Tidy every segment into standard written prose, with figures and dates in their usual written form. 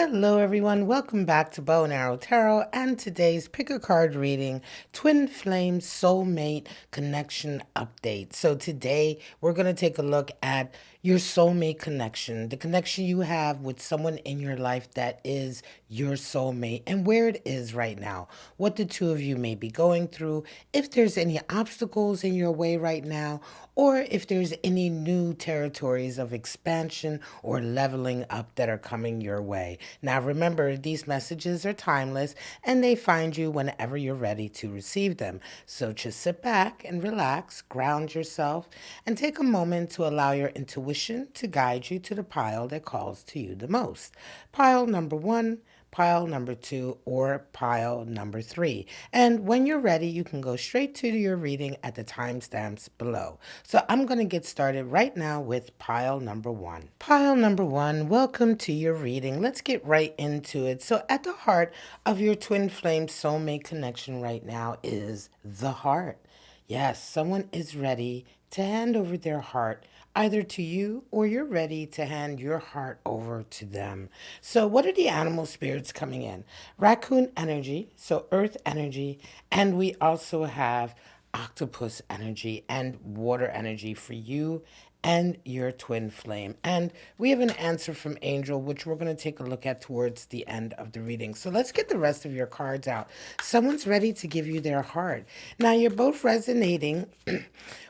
Hello, everyone. Welcome back to Bow and Arrow Tarot and today's pick a card reading, Twin Flame Soulmate Connection Update. So today we're going to take a look at your soulmate connection, the connection you have with someone in your life that is your soulmate and where it is right now, what the two of you may be going through, if there's any obstacles in your way right now, or if there's any new territories of expansion or leveling up that are coming your way. Now, remember, these messages are timeless and they find you whenever you're ready to receive them. So just sit back and relax, ground yourself, and take a moment to allow your intuition to guide you to the pile that calls to you the most. Pile number 1, pile number 2, or pile number 3. And when you're ready, you can go straight to your reading at the timestamps below. So I'm going to get started right now with pile number 1. Pile number 1, welcome to your reading. Let's get right into it. So at the heart of your twin flame soulmate connection right now is the heart. Yes, someone is ready to hand over their heart either to you or you're ready to hand your heart over to them. So what are the animal spirits coming in? Raccoon energy, so earth energy, and we also have octopus energy and water energy for you and your twin flame. And we have an answer from Angel, which we're going to take a look at towards the end of the reading. So let's get the rest of your cards out. Someone's ready to give you their heart. Now, you're both resonating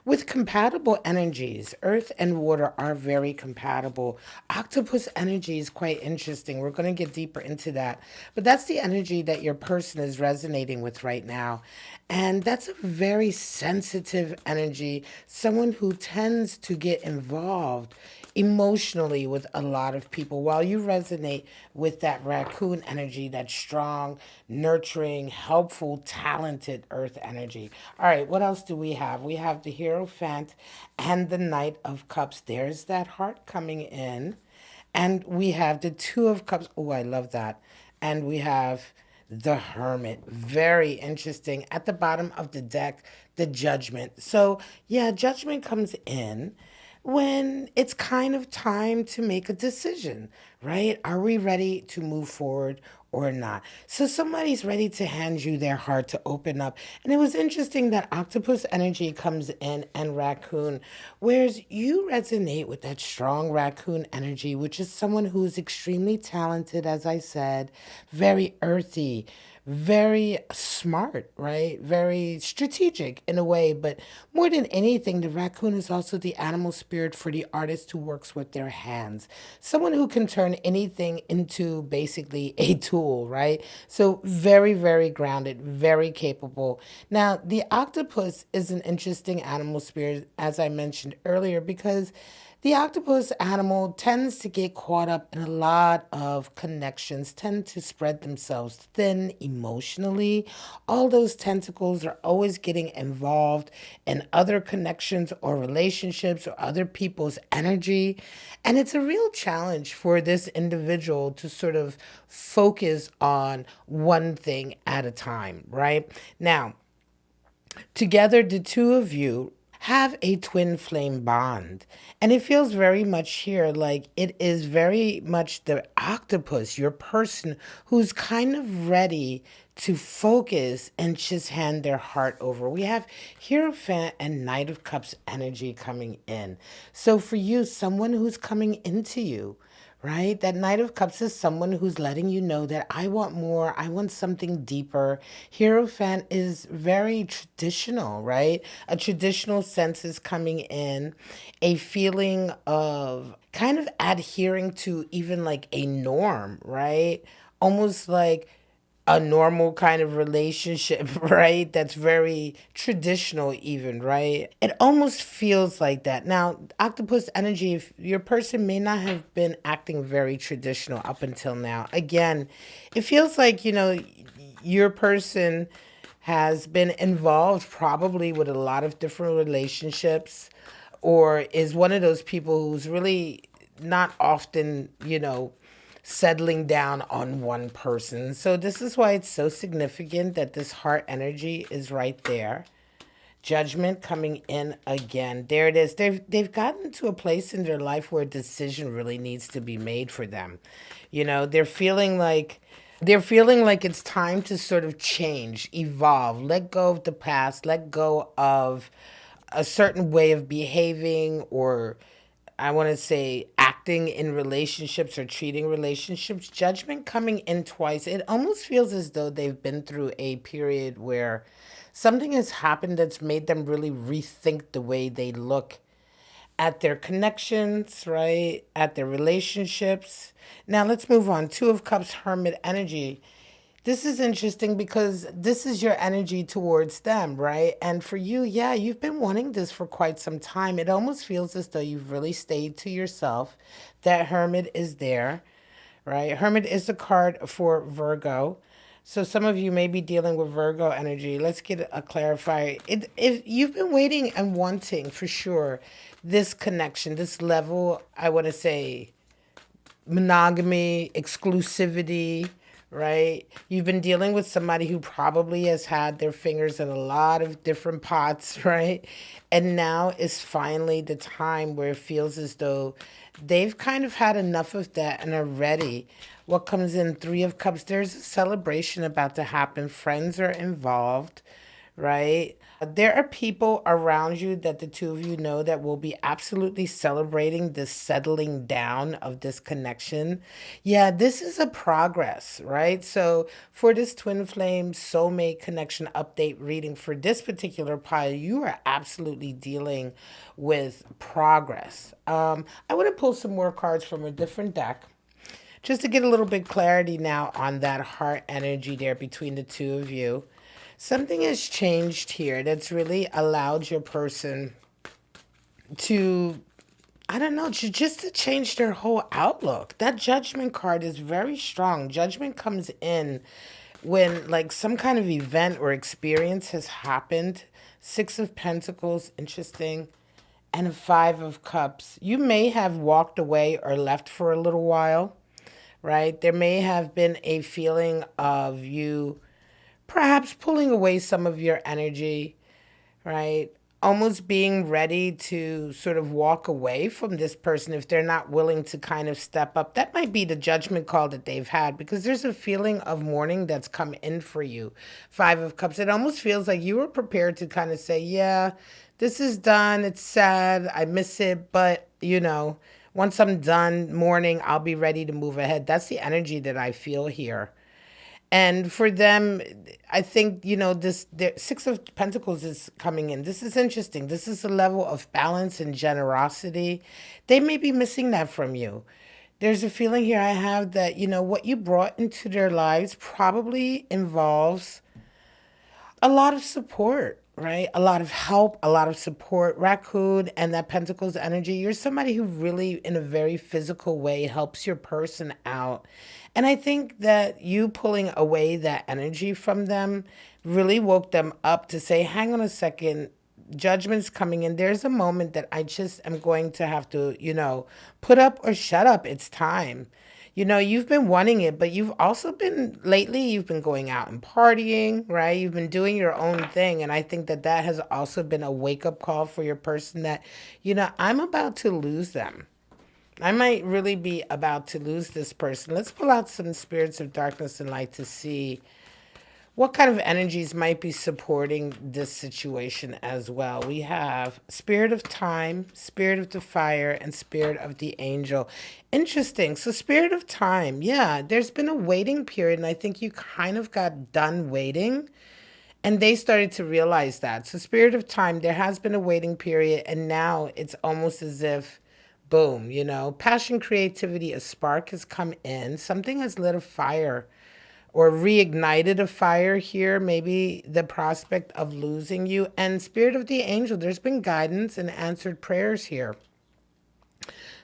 with compatible energies. Earth and water are very compatible. Octopus energy is quite interesting. We're going to get deeper into that. But that's the energy that your person is resonating with right now. And that's a very sensitive energy, someone who tends to get involved emotionally with a lot of people, while you resonate with that raccoon energy, that strong, nurturing, helpful, talented earth energy. All right, what else do we have? We have the Hierophant and the Knight of Cups. There's that heart coming in. And we have the Two of Cups. Oh, I love that. And we have the Hermit. Very interesting. At the bottom of the deck, the Judgment. So, yeah, Judgment comes in when it's kind of time to make a decision, right? Are we ready to move forward or not? So somebody's ready to hand you their heart to open up. And it was interesting that octopus energy comes in and raccoon, whereas you resonate with that strong raccoon energy, which is someone who is extremely talented, as I said, very earthy, very smart, right? Very strategic in a way, but more than anything, the raccoon is also the animal spirit for the artist who works with their hands. Someone who can turn anything into basically a tool, right? So very, very grounded, very capable. Now, the octopus is an interesting animal spirit, as I mentioned earlier, because the octopus animal tends to get caught up in a lot of connections, tend to spread themselves thin emotionally. All those tentacles are always getting involved in other connections or relationships or other people's energy. And it's a real challenge for this individual to sort of focus on one thing at a time, right? Now, together, the two of you have a twin flame bond. And it feels very much here like it is very much the octopus, your person, who's kind of ready to focus and just hand their heart over. We have Hierophant and Knight of Cups energy coming in. So for you, someone who's coming into you, right? That Knight of Cups is someone who's letting you know that I want more, I want something deeper. Hierophant is very traditional, right? A traditional sense is coming in, a feeling of kind of adhering to even like a norm, right? Almost like a normal kind of relationship, right? That's very traditional, even, right? It almost feels like that. Now, octopus energy, if your person may not have been acting very traditional up until now, again, it feels like, your person has been involved probably with a lot of different relationships or is one of those people who's really not often, settling down on one person. So this is why it's so significant that this heart energy is right there. Judgment coming in again. There it is. They've gotten to a place in their life where a decision really needs to be made for them. They're feeling like it's time to sort of change, evolve, let go of the past, let go of a certain way of behaving, or I want to say acting in relationships or treating relationships. Judgment coming in twice. It almost feels as though they've been through a period where something has happened that's made them really rethink the way they look at their connections, right? At their relationships. Now let's move on. Two of Cups, Hermit energy. This is interesting because this is your energy towards them, right? And for you, yeah, you've been wanting this for quite some time. It almost feels as though you've really stayed to yourself. That Hermit is there, right? Hermit is the card for Virgo. So some of you may be dealing with Virgo energy. Let's get a clarifier. If you've been waiting and wanting for sure this connection, this level, I want to say monogamy, exclusivity, right? You've been dealing with somebody who probably has had their fingers in a lot of different pots, right? And now is finally the time where it feels as though they've kind of had enough of that and are ready. What comes in? Three of Cups. There's a celebration about to happen. Friends are involved, right? There are people around you that the two of you know that will be absolutely celebrating this settling down of this connection. Yeah, this is a progress, right? So, for this twin flame soulmate connection update reading for this particular pile, you are absolutely dealing with progress. I want to pull some more cards from a different deck just to get a little bit clarity now on that heart energy there between the two of you. Something has changed here that's really allowed your person to, I don't know, just to change their whole outlook. That Judgment card is very strong. Judgment comes in when like some kind of event or experience has happened. Six of Pentacles, interesting. And a Five of Cups. You may have walked away or left for a little while, right? There may have been a feeling of you perhaps pulling away some of your energy, right? Almost being ready to sort of walk away from this person if they're not willing to kind of step up. That might be the judgment call that they've had because there's a feeling of mourning that's come in for you. Five of Cups. It almost feels like you were prepared to kind of say, yeah, this is done. It's sad. I miss it. But, once I'm done mourning, I'll be ready to move ahead. That's the energy that I feel here. And for them, I think, this the Six of Pentacles is coming in. This is interesting. This is a level of balance and generosity. They may be missing that from you. There's a feeling here I have that, what you brought into their lives probably involves a lot of support, right? A lot of help, a lot of support. Raccoon and that Pentacles energy, you're somebody who really, in a very physical way, helps your person out. And I think that you pulling away that energy from them really woke them up to say, hang on a second, judgment's coming in. There's a moment that I just am going to have to, put up or shut up. It's time. You've been wanting it, but you've also been lately, you've been going out and partying, right? You've been doing your own thing. And I think that that has also been a wake up call for your person that, I'm about to lose them. I might really be about to lose this person. Let's pull out some spirits of darkness and light to see what kind of energies might be supporting this situation as well. We have Spirit of Time, Spirit of the Fire, and Spirit of the Angel. Interesting. So Spirit of Time, yeah, there's been a waiting period, and I think you kind of got done waiting, and they started to realize that. So Spirit of Time, there has been a waiting period, and now it's almost as if, boom, passion, creativity, a spark has come in. Something has lit a fire or reignited a fire here, maybe the prospect of losing you. And Spirit of the Angel, there's been guidance and answered prayers here.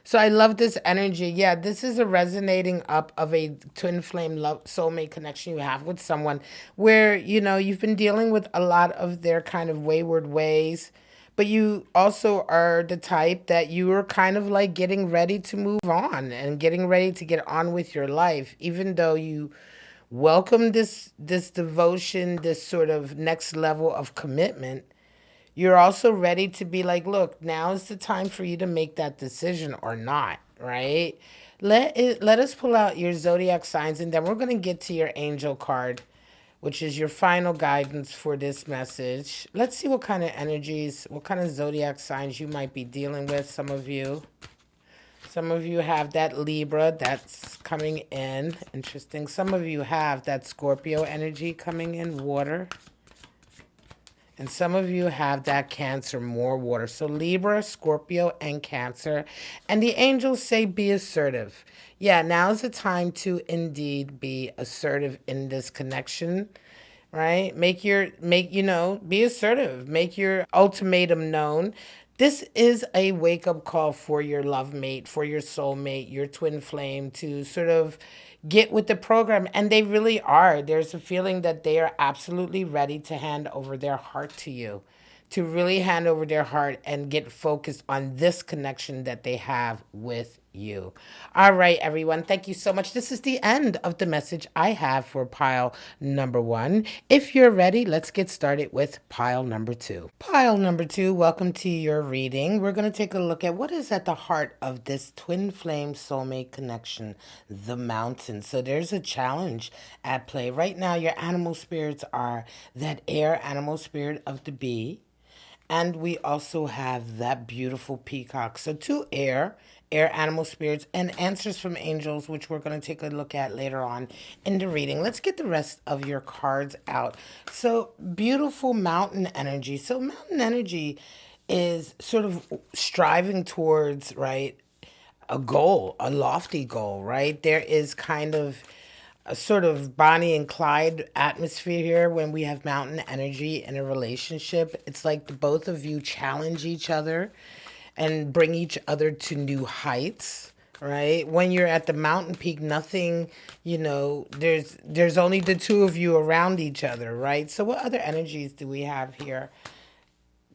So I love this energy. Yeah, this is a resonating up of a twin flame love soulmate connection you have with someone where, you've been dealing with a lot of their kind of wayward ways, but you also are the type that you are kind of like getting ready to move on and getting ready to get on with your life, even though you welcome this devotion, this sort of next level of commitment. you're also ready to be like, look, now is the time for you to make that decision or not, right? Let us pull out your zodiac signs, and then we're going to get to your angel card, which is your final guidance for this message. Let's see what kind of energies, what kind of zodiac signs you might be dealing with. Some of you. Some of you have that Libra that's coming in. Interesting. Some of you have that Scorpio energy coming in, water. And some of you have that Cancer, more water. So Libra, Scorpio, and Cancer. And the angels say be assertive. Yeah, now's the time to indeed be assertive in this connection, right? Be assertive. Make your ultimatum known. This is a wake up call for your love mate, for your soulmate, your twin flame to sort of get with the program. And they really are. There's a feeling that they are absolutely ready to hand over their heart to you, to really hand over their heart and get focused on this connection that they have with you. All right, everyone. Thank you so much. This is the end of the message I have for pile number one. If you're ready, let's get started with pile number two. Pile number two, welcome to your reading. We're going to take a look at what is at the heart of this twin flame soulmate connection, the mountain. So there's a challenge at play. Right now, your animal spirits are that air animal spirit of the bee. And we also have that beautiful peacock. So two air animal spirits, and answers from angels, which we're going to take a look at later on in the reading. Let's get the rest of your cards out. So beautiful mountain energy. So mountain energy is sort of striving towards, right, a goal, a lofty goal, right? There is kind of a sort of Bonnie and Clyde atmosphere here when we have mountain energy in a relationship. It's like the both of you challenge each other and bring each other to new heights, right? When you're at the mountain peak, nothing, there's only the two of you around each other, right? So what other energies do we have here?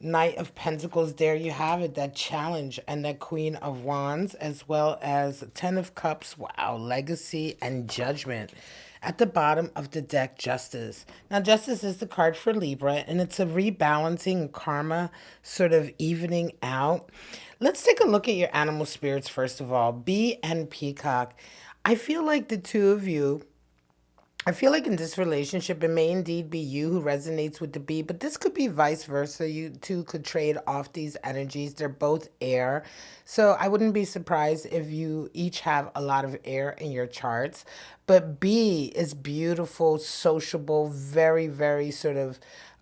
Knight of Pentacles, there you have it, that challenge, and that Queen of Wands, as well as Ten of Cups, wow, legacy and judgment. At the bottom of the deck, Justice. Now, Justice is the card for Libra, and it's a rebalancing karma, sort of evening out. Let's take a look at your animal spirits, first of all. Bee and Peacock. I feel like the two of you, I feel like in this relationship, it may indeed be you who resonates with the bee, but this could be vice versa. You two could trade off these energies. They're both air. So I wouldn't be surprised if you each have a lot of air in your charts. But bee is beautiful, sociable, very, very sort of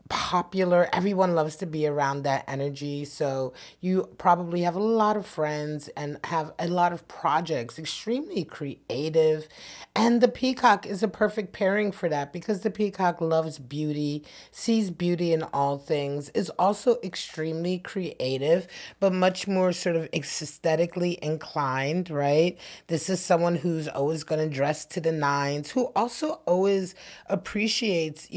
popular. Everyone loves to be around that energy. So you probably have a lot of friends and have a lot of projects, extremely creative. And the peacock is a perfect pairing for that because the peacock loves beauty, sees beauty in all things, is also extremely creative, but much more sort of aesthetically inclined, right? This is someone who's always going to dress to the nines, who also always appreciates,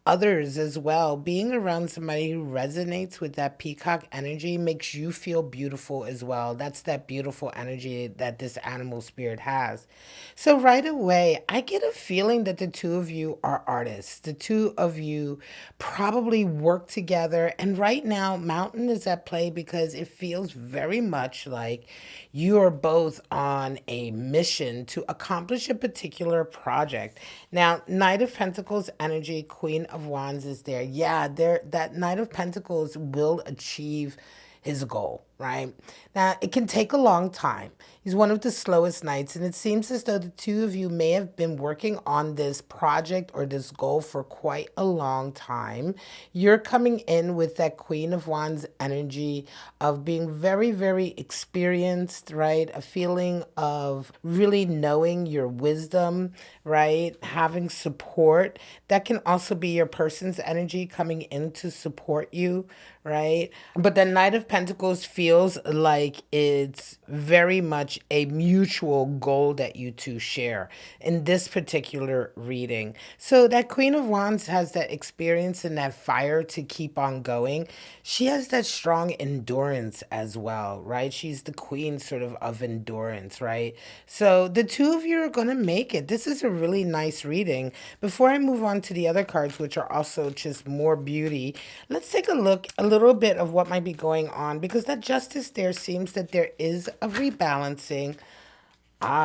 others as well. Being around somebody who resonates with that peacock energy makes you feel beautiful as well. That's that beautiful energy that this animal spirit has. So right away, I get a feeling that the two of you are artists. The two of you probably work together. And right now, Mountain is at play because it feels very much like you are both on a mission to accomplish a particular project. Now, Knight of Pentacles energy, Queen of Wands is there. Yeah, that Knight of Pentacles will achieve his goal, right? Now, it can take a long time. He's one of the slowest knights, and it seems as though the two of you may have been working on this project or this goal for quite a long time. You're coming in with that Queen of Wands energy of being very, very experienced, right? A feeling of really knowing your wisdom, right? Having support. That can also be your person's energy coming in to support you, right? But the Knight of Pentacles feels like it's very much much a mutual goal that you two share in this particular reading. So that Queen of Wands has that experience and that fire to keep on going. She has that strong endurance as well, right? She's the queen sort of endurance, right? So the two of you are going to make it. This is a really nice reading. Before I move on to the other cards, which are also just more beauty, let's take a look a little bit of what might be going on, because that justice there seems that there is a rebalancing.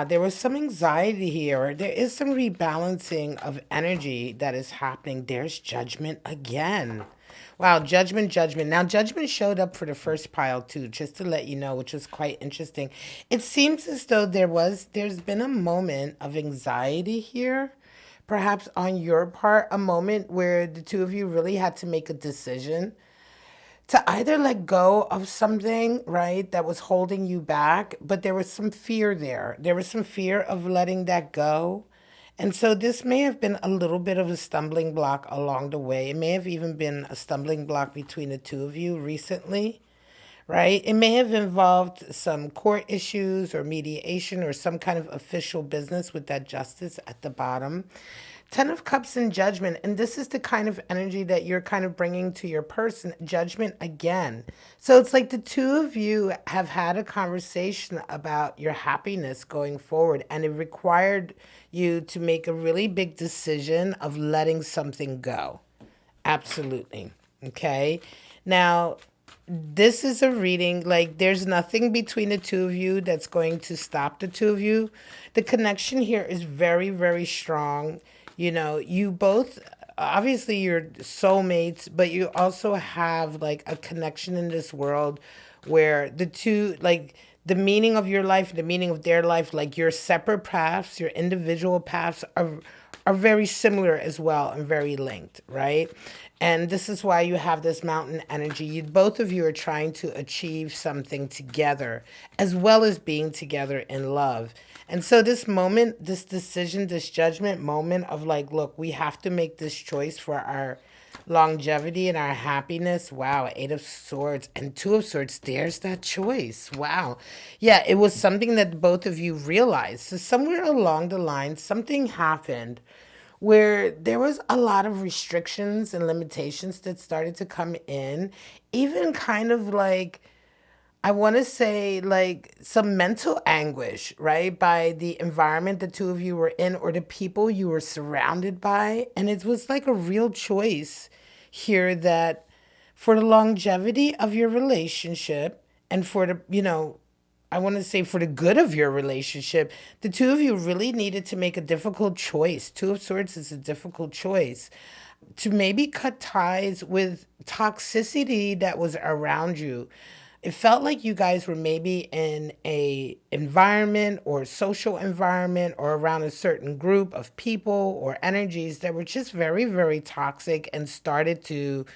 There was some anxiety here. There is some rebalancing of energy that is happening. There's judgment again. Wow, judgment, judgment. Now, judgment showed up for the first pile too, just to let you know, which was quite interesting. It seems as though there's been a moment of anxiety here, perhaps on your part, a moment where the two of you really had to make a decision to either let go of something, right, that was holding you back, but there was some fear there. There was some fear of letting that go. And so this may have been a little bit of a stumbling block along the way. It may have even been a stumbling block between the two of you recently, right? It may have involved some court issues or mediation or some kind of official business with that justice at the bottom. Ten of Cups and Judgment. And this is the kind of energy that you're kind of bringing to your person. Judgment again. So it's like the two of you have had a conversation about your happiness going forward. And it required you to make a really big decision of letting something go. Absolutely. Okay. Now, this is a reading, like there's nothing between the two of you that's going to stop the two of you. The connection here is very, very strong. You know, you both, obviously you're soulmates, but you also have like a connection in this world where the two, like the meaning of your life, the meaning of their life, like your separate paths, your individual paths are very similar as well and very linked, right? And this is why you have this mountain energy. Both of you are trying to achieve something together, as well as being together in love. And so this moment, this decision, this judgment moment of like, look, we have to make this choice for our longevity and our happiness. Wow, Eight of Swords and Two of Swords. There's that choice. Wow. Yeah, it was something that both of you realized. So somewhere along the line, something happened where there was a lot of restrictions and limitations that started to come in, even kind of like, I want to say like some mental anguish, right? By the environment the two of you were in or the people you were surrounded by. And it was like a real choice here that for the longevity of your relationship and for the, I want to say for the good of your relationship, the two of you really needed to make a difficult choice. Two of Swords is a difficult choice to maybe cut ties with toxicity that was around you. It felt like you guys were maybe in a environment or social environment or around a certain group of people or energies that were just very, very toxic and started to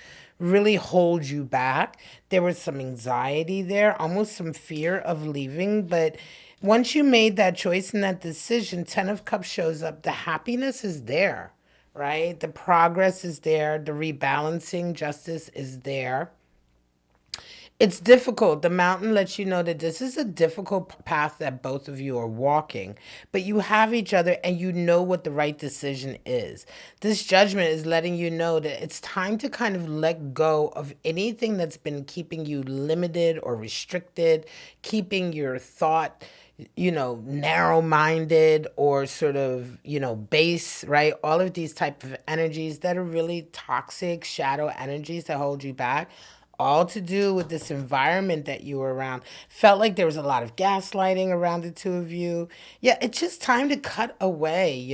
really hold you back. There was some anxiety there, almost some fear of leaving. But once you made that choice and that decision, Ten of Cups shows up. The happiness is there, right? The progress is there. The rebalancing justice is there. It's difficult. The mountain lets you know that this is a difficult path that both of you are walking, but you have each other and you know what the right decision is. This judgment is letting you know that it's time to kind of let go of anything that's been keeping you limited or restricted, keeping your thought, narrow-minded or sort of, base, right? All of these type of energies that are really toxic shadow energies that hold you back, all to do with this environment that you were around. Felt like there was a lot of gaslighting around the two of you. Yeah, it's just time to cut away,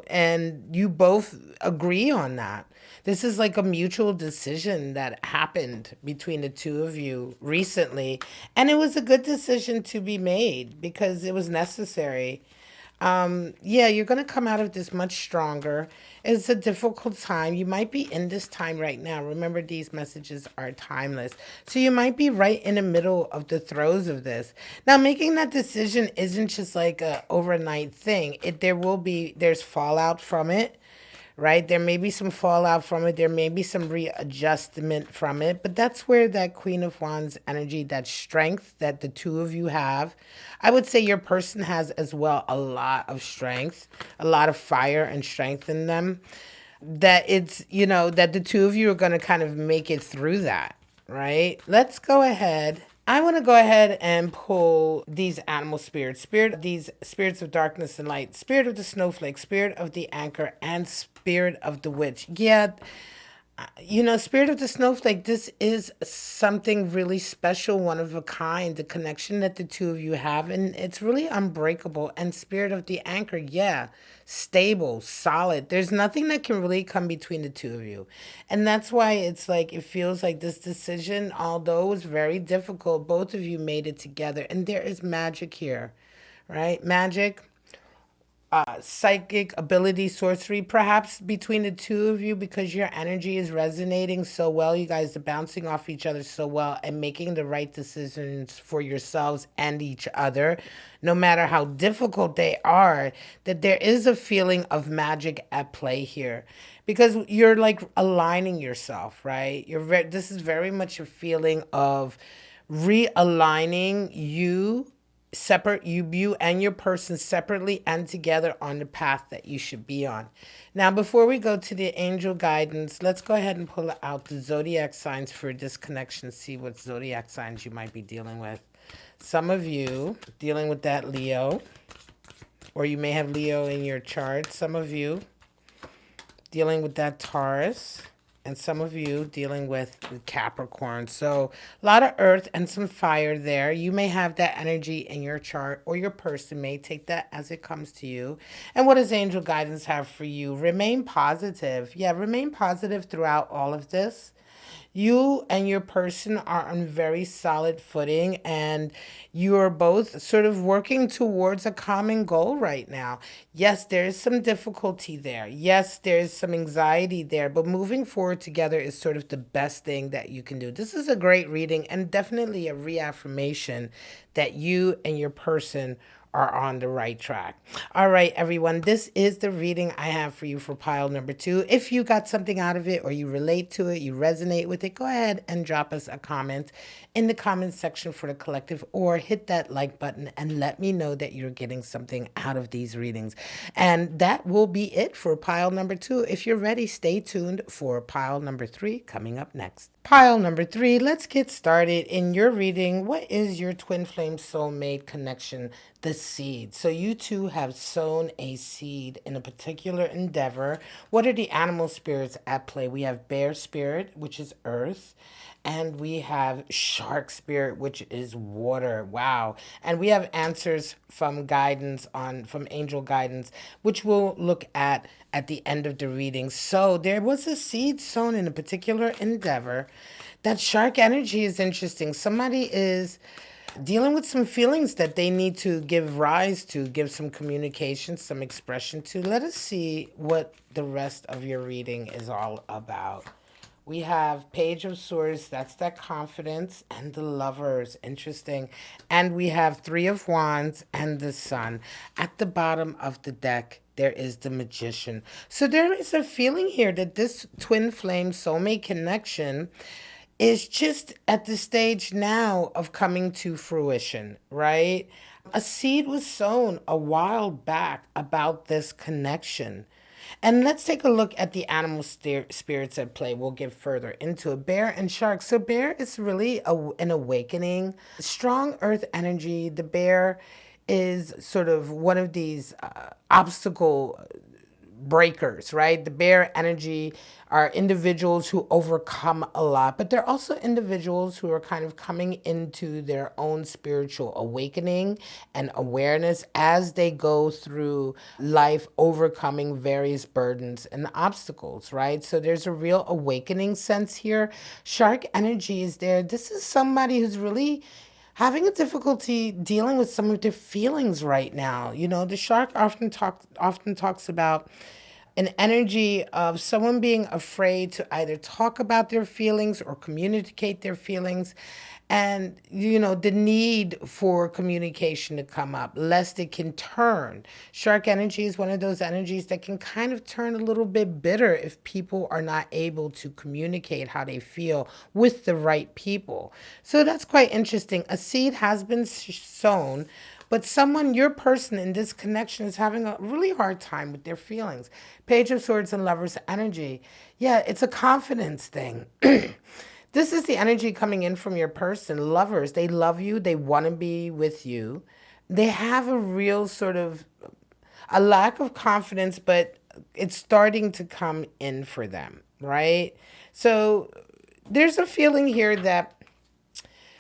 and you both agree on that. This is like a mutual decision that happened between the two of you recently, and it was a good decision to be made because it was necessary. Yeah, you're going to come out of this much stronger. It's a difficult time. You might be in this time right now. Remember, these messages are timeless. So you might be right in the middle of the throes of this. Now, making that decision isn't just like a overnight thing. There's fallout from it, right? There may be some fallout from it. There may be some readjustment from it, but that's where that Queen of Wands energy, that strength that the two of you have, I would say your person has as well a lot of strength, a lot of fire and strength in them. That it's, that the two of you are going to kind of make it through that, right? Let's go ahead. I want to go ahead and pull these animal spirits, these spirits of darkness and light, spirit of the snowflake, spirit of the anchor, and spirit of the witch. Yeah, spirit of the snowflake, this is something really special, one of a kind, the connection that the two of you have, and it's really unbreakable. And spirit of the anchor, yeah, stable, solid. There's nothing that can really come between the two of you. And that's why it's like, it feels like this decision, although it was very difficult, both of you made it together. And there is magic here, right? Magic, psychic ability, sorcery, perhaps between the two of you, because your energy is resonating so well. You guys are bouncing off each other so well and making the right decisions for yourselves and each other, no matter how difficult they are. That there is a feeling of magic at play here, because you're like aligning yourself, right? This is very much a feeling of realigning you separate, you and your person separately and together on the path that you should be on. Now, before we go to the angel guidance, let's go ahead and pull out the zodiac signs for this connection. See what zodiac signs you might be dealing with. Some of you dealing with that Leo, or you may have Leo in your chart. Some of you dealing with that Taurus, and some of you dealing with Capricorn. So a lot of earth and some fire there. You may have that energy in your chart, or your person may take that as it comes to you. And what does angel guidance have for you? Remain positive. Yeah, remain positive throughout all of this. You and your person are on very solid footing, and you are both sort of working towards a common goal right now. Yes, there is some difficulty there. Yes, there is some anxiety there, but moving forward together is sort of the best thing that you can do. This is a great reading and definitely a reaffirmation that you and your person are on the right track. All right, everyone, this is the reading I have for you for pile number 2. If you got something out of it, or you relate to it, you resonate with it, go ahead and drop us a comment in the comment section for the collective, or hit that like button and let me know that you're getting something out of these readings. And that will be it for pile number 2. If you're ready, stay tuned for pile number 3 coming up next. Pile number 3, let's get started. In your reading, what is your twin flame soulmate connection? The seed. So you two have sown a seed in a particular endeavor. What are the animal spirits at play? We have bear spirit, which is earth, and we have shark spirit, which is water. Wow. And we have answers from from angel guidance, which we'll look at the end of the reading. So there was a seed sown in a particular endeavor. That shark energy is interesting. Somebody is dealing with some feelings that they need to give rise to, give some communication, some expression to. Let us see what the rest of your reading is all about. We have Page of Swords, that's that confidence, and the Lovers, interesting. And we have Three of Wands and the Sun. At the bottom of the deck, there is the Magician. So there is a feeling here that this twin flame soulmate connection is just at the stage now of coming to fruition, right? A seed was sown a while back about this connection. And let's take a look at the animal spirits at play. We'll get further into it. Bear and shark. So bear is really an awakening. Strong earth energy. The bear is sort of one of these obstacle breakers, right? The bear energy are individuals who overcome a lot, but they're also individuals who are kind of coming into their own spiritual awakening and awareness as they go through life, overcoming various burdens and obstacles, right? So there's a real awakening sense here. Shark energy is there. This is somebody who's really having a difficulty dealing with some of their feelings right now. The shark often talks about an energy of someone being afraid to either talk about their feelings or communicate their feelings. And, the need for communication to come up, lest it can turn. Shark energy is one of those energies that can kind of turn a little bit bitter if people are not able to communicate how they feel with the right people. So that's quite interesting. A seed has been sown, but someone, your person in this connection, is having a really hard time with their feelings. Page of Swords and Lovers energy. Yeah, it's a confidence thing. This is the energy coming in from your person. Lovers, they love you. They want to be with you. They have a real sort of a lack of confidence, but it's starting to come in for them, right? So there's a feeling here that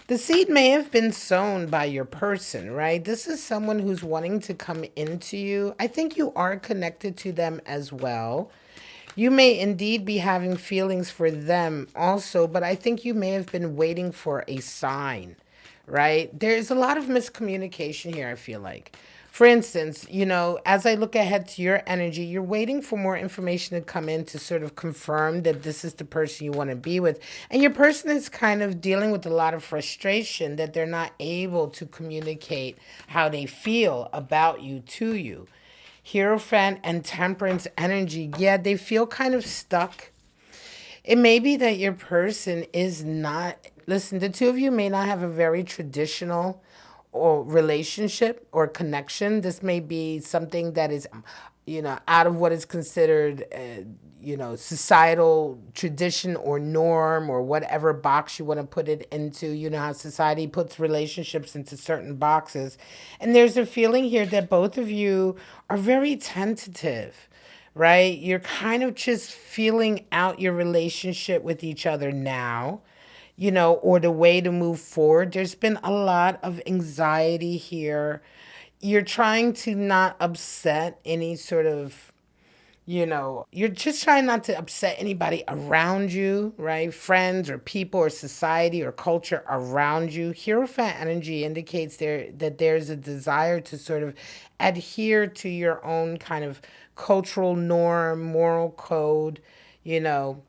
the seed may have been sown by your person, right? This is someone who's wanting to come into you. I think you are connected to them as well. You may indeed be having feelings for them also, but I think you may have been waiting for a sign, right? There's a lot of miscommunication here, I feel like. For instance, as I look ahead to your energy, you're waiting for more information to come in to sort of confirm that this is the person you want to be with. And your person is kind of dealing with a lot of frustration that they're not able to communicate how they feel about you to you. Hierophant and Temperance energy, yeah, they feel kind of stuck. It may be that your person is not, listen, the two of you may not have a very traditional or relationship or connection. This may be something that is, out of what is considered, societal tradition or norm or whatever box you want to put it into. You know how society puts relationships into certain boxes. And there's a feeling here that both of you are very tentative, right? You're kind of just feeling out your relationship with each other now, or the way to move forward. There's been a lot of anxiety here. You're trying to not upset any sort of, you're just trying not to upset anybody around you, right? Friends or people or society or culture around you. Hierophant energy indicates that there's a desire to sort of adhere to your own kind of cultural norm, moral code, you know,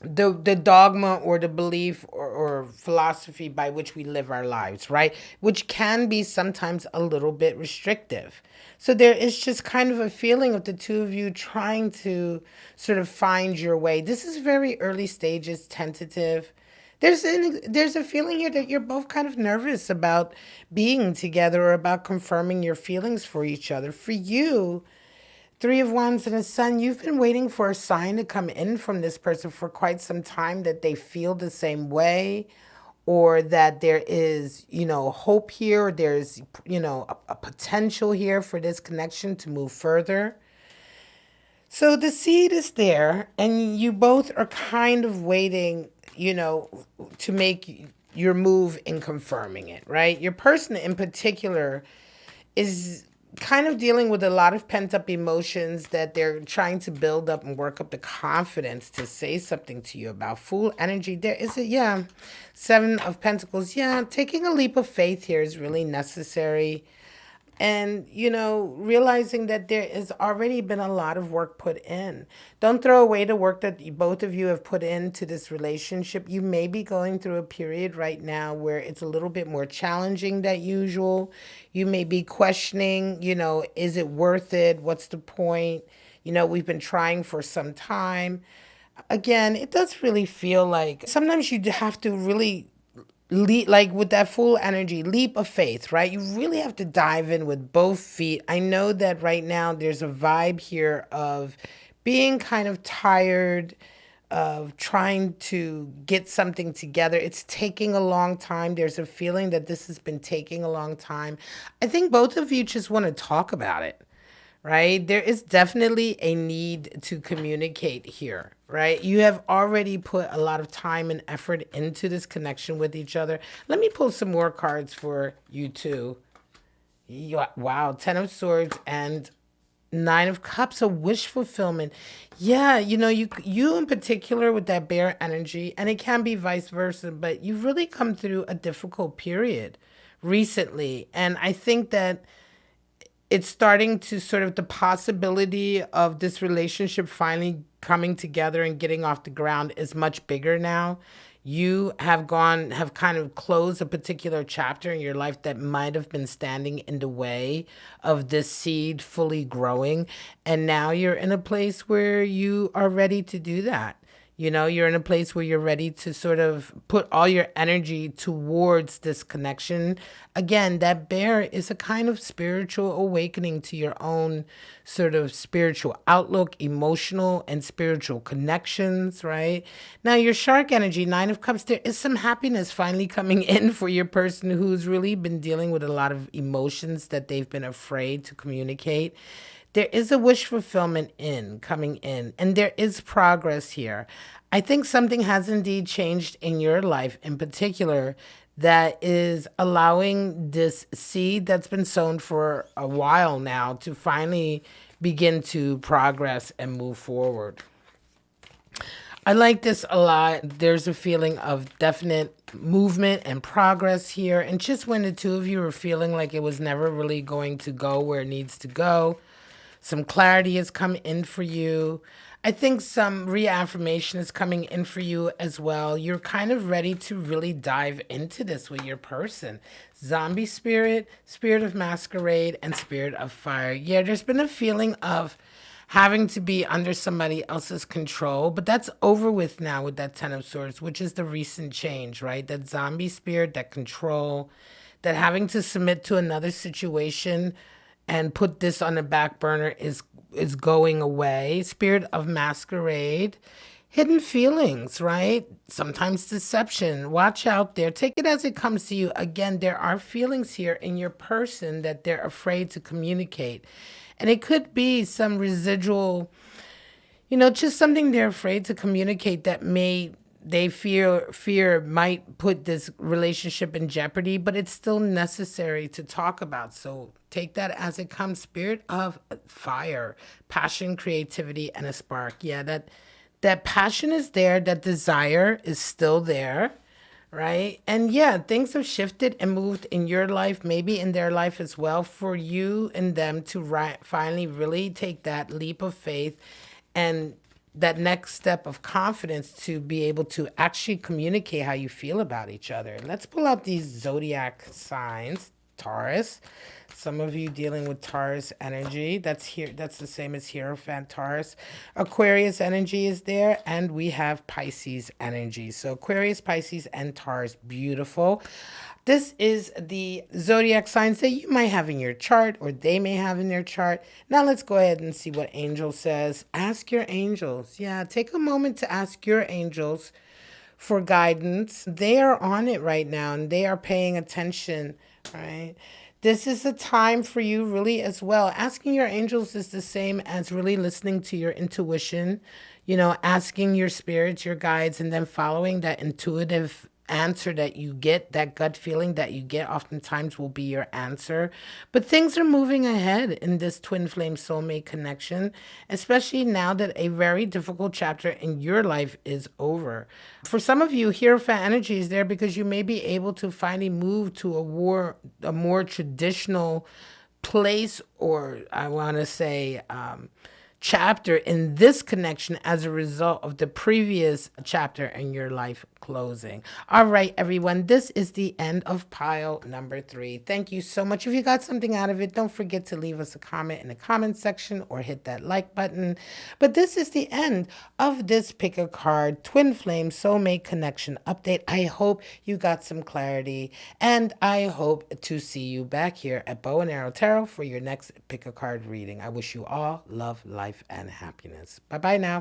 the dogma or the belief or philosophy by which we live our lives, right? Which can be sometimes a little bit restrictive. So there is just kind of a feeling of the two of you trying to sort of find your way. This is very early stages, tentative. There's a feeling here that you're both kind of nervous about being together or about confirming your feelings for each other. For you, Three of Wands and a Sun, you've been waiting for a sign to come in from this person for quite some time that they feel the same way, or that there is, hope here, or there's, a potential here for this connection to move further. So the seed is there, and you both are kind of waiting, to make your move in confirming it, right? Your person in particular is kind of dealing with a lot of pent up emotions that they're trying to build up and work up the confidence to say something to you about. Fool energy, there is it, yeah. Seven of Pentacles, yeah. Taking a leap of faith here is really necessary. And, realizing that there has already been a lot of work put in. Don't throw away the work that both of you have put into this relationship. You may be going through a period right now where it's a little bit more challenging than usual. You may be questioning, is it worth it? What's the point? We've been trying for some time. Again, it does really feel like sometimes you have to really like with that full energy, leap of faith, right? You really have to dive in with both feet. I know that right now there's a vibe here of being kind of tired of trying to get something together. It's taking a long time. There's a feeling that this has been taking a long time. I think both of you just want to talk about it, right? There is definitely a need to communicate here, right? You have already put a lot of time and effort into this connection with each other. Let me pull some more cards for you too. Wow, Ten of Swords and Nine of Cups, a wish fulfillment. Yeah, you in particular with that bear energy, and it can be vice versa, but you've really come through a difficult period recently. And I think that it's starting to sort of the possibility of this relationship finally coming together and getting off the ground is much bigger now. You have kind of closed a particular chapter in your life that might have been standing in the way of this seed fully growing. And now you're in a place where you are ready to do that. You're in a place where you're ready to sort of put all your energy towards this connection. Again, that bear is a kind of spiritual awakening to your own sort of spiritual outlook, emotional and spiritual connections, right? Now, your shark energy, Nine of Cups, there is some happiness finally coming in for your person who's really been dealing with a lot of emotions that they've been afraid to communicate. There is a wish fulfillment coming in, and there is progress here. I think something has indeed changed in your life in particular that is allowing this seed that's been sown for a while now to finally begin to progress and move forward. I like this a lot. There's a feeling of definite movement and progress here. And just when the two of you are feeling like it was never really going to go where it needs to go, some clarity has come in for you. I think some reaffirmation is coming in for you as well. You're kind of ready to really dive into this with your person. Zombie spirit, spirit of masquerade, and spirit of fire. Yeah, there's been a feeling of having to be under somebody else's control, but that's over with now with that Ten of Swords, which is the recent change, right? That zombie spirit, that control, that having to submit to another situation and put this on the back burner is going away. Spirit of masquerade, hidden feelings, right? Sometimes deception. Watch out there. Take it as it comes to you. Again, there are feelings here in your person that they're afraid to communicate. And it could be some residual, just something they're afraid to communicate that they fear might put this relationship in jeopardy, but it's still necessary to talk about. So take that as it comes. Spirit of fire, passion, creativity, and a spark. Yeah, that passion is there. That desire is still there, right? And yeah, things have shifted and moved in your life, maybe in their life as well, for you and them to finally really take that leap of faith and that next step of confidence to be able to actually communicate how you feel about each other. Let's pull out these zodiac signs. Taurus. Some of you dealing with Taurus energy. That's the same as Hierophant Taurus. Aquarius energy is there, and we have Pisces energy. So Aquarius, Pisces, and Taurus. Beautiful. This is the zodiac signs that you might have in your chart or they may have in their chart. Now let's go ahead and see what angel says. Ask your angels. Yeah, take a moment to ask your angels for guidance. They are on it right now and they are paying attention, right? This is a time for you really as well. Asking your angels is the same as really listening to your intuition, asking your spirits, your guides, and then following that intuitive answer that you get, that gut feeling that you get oftentimes will be your answer. But things are moving ahead in this twin flame soulmate connection, especially now that a very difficult chapter in your life is over. For some of you, Hierophant energy is there because you may be able to finally move to a more traditional place, or I want to say chapter in this connection as a result of the previous chapter in your life closing. All right, everyone, this is the end of pile number 3. Thank you so much. If you got something out of it, don't forget to leave us a comment in the comment section or hit that like button. But this is the end of this pick a card twin flame soulmate connection update. I hope you got some clarity, and I hope to see you back here at Bow and Arrow Tarot for your next pick a card reading. I wish you all love, life, and happiness. Bye bye now.